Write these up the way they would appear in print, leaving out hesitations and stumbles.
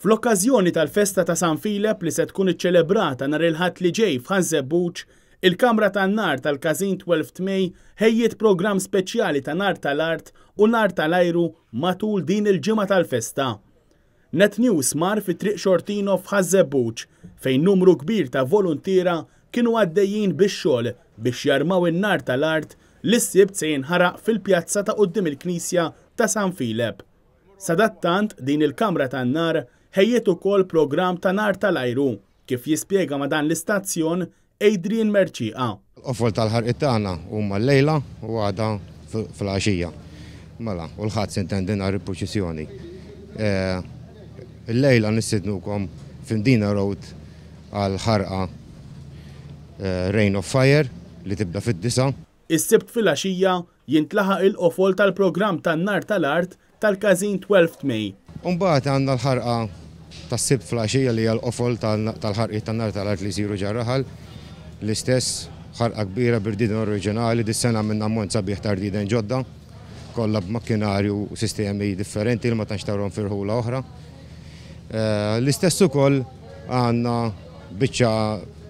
Fl-okkażjoni tal-Festa ta' San Filep li se tkun iċċelebrata nhar il-Ħadd li ġej f'Ħażebbuġ, il-Kamra tan-Nar tal-Każin 12 Mej ħejjiet programm speċjali ta' Nar tal-Art u Nar tal-Ajru matul din il-ġimgħa tal-festa. Net News mar fi triq Xortino f'Ħażebbuġ fejn numru kbir ta' voluntiera kienu għaddejjin bix-xogħol biex jarmaw in-nar tal-art li s-sibt se jinħaraq fil-pjazza ta' quddiem il-Knisja ta' San Filep. Sadattant din il-Kamra tan-Nar ħejjiet ukoll programm ta' Nar tal-Ajru kif jispjega ma' dan l-istazzjon Adrian Merċieqa. Offol tal-ħarqiet tagħna huma l-lejla u għada fil-għaxija. Mela, u l-ħadd se intendi nhar il-proċessjoni. Il-lejla nistidnukom f'Indina Road għal ħarqa Rain of Fire li tibda fid-9. Is-sibt fil-għaxija jintlaħaq il-qofol tal-programm tan-Nar tal-Art tal-Każin 12 Mej. Mbagħad għandna l-ħarqa tas-sibt fil-għaxija li hija l-qofol tal-ħarqiet tan-Nar tal-Art li jsiru ġarraħal. L-istess ħarqa kbira b'irdieden oriġinali, dis-sena minn ammont sabiħ ta' irdieden ġodda, kollha b'makkinarju u sistemi differenti li ma tantx tawhom firħula oħra. L-istess ukoll għandna biċċa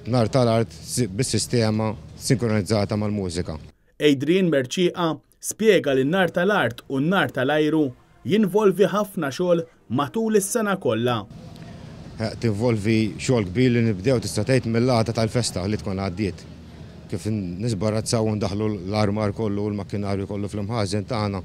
Nar tal-Art bis-sistema sinkronizzata mal-mużika. Adrian Merċieqa spjega li n-Nar tal-Art u n-Nar tal-Ajru jinvolvi ħafna xogħol matul is-sena kollha. Tinvolvi xogħol kbir li nibdew tista' tgħid mill-laqgħa tal-festa li tkun għaddiet. Kif nisbarazzaw ndaħlu l-armar kollu u l-makkinarju kollu fl-imħażen tagħna.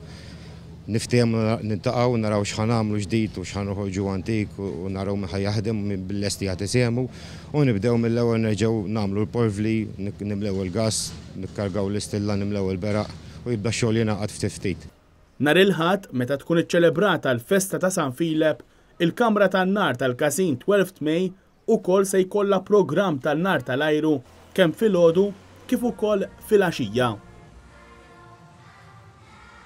Niftehmu nintaqgħu naraw x'ħan nagħmlu ġdid u x'ħan noħorġu antik u naraw min ħajjaħdem bil-lesti isemu u nibdew mill-ewwel nerġgħu nagħmlu l-porvli, nimlew il-gass, nikkargaw l-istilla, nimlew il-beraq u jibda x-xogħol jingħaqad ftit. Nhar il-Ħadd meta tkun iċċelebrata l-Festa ta' San Filep, il-Kamra tan-Nar tal-Każin 12 Mej ukoll se jkollha programm tan-Nar tal-Ajru kemm filgħodu kif ukoll fil-għaxija.